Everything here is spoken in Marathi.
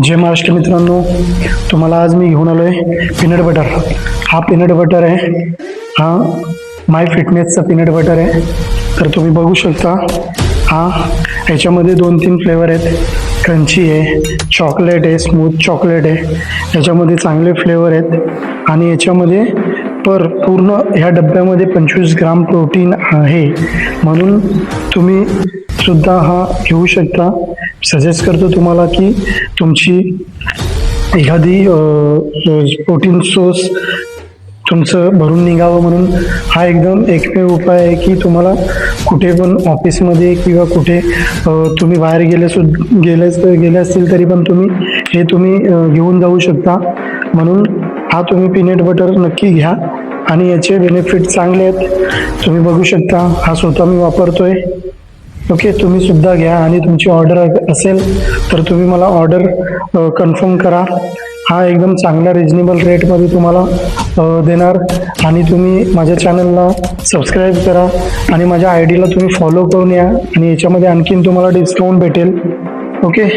जय महाराष्ट्र मित्रांनो, तुम्हाला आज मी घेऊन आलो आहे पीनट बटर. हा पीनट बटर आहे, हा माय फिटनेसचा पीनट बटर आहे. तर तुम्ही बघू शकता, याच्यामध्ये 2-3 फ्लेवर आहेत. क्रंची आहे, चॉकलेट आहे, स्मूथ चॉकलेट आहे. याच्यामध्ये चांगले फ्लेवर आहेत आणि याच्यामध्ये पूर्ण ह्या डब्यामध्ये 25 ग्राम प्रोटीन आहे. म्हणून तुम्ही सुद्धा हा घेऊ शकता. सजेस्ट करतो तुम्हाला की तुमची एखादी प्रोटीन सोर्स तुमचं भरून निघावं, म्हणून हा एकदम एकमेव उपाय आहे की तुम्हाला कुठे पण ऑफिसमध्ये किंवा कुठे तुम्ही बाहेर गेले असतील तरी पण तुम्ही घेऊन जाऊ शकता. म्हणून हा तुम्ही पीनट बटर नक्की घ्या आणि याचे बेनिफिट चांगले आहेत. तुम्ही बघू शकता, हा स्वतः मी वापरतोय. ओके, तुम्ही सुद्धा घ्या आणि तुमची ऑर्डर असेल तर तुम्ही मला ऑर्डर कन्फर्म करा. हा एकदम चांगल्या रिजनेबल रेटमध्ये तुम्हाला देणार. आणि तुम्ही माझ्या चॅनलला सबस्क्राईब करा आणि माझ्या आय डीला तुम्ही फॉलो करून या आणि याच्यामध्ये आणखीन तुम्हाला डिस्काउंट भेटेल. ओके.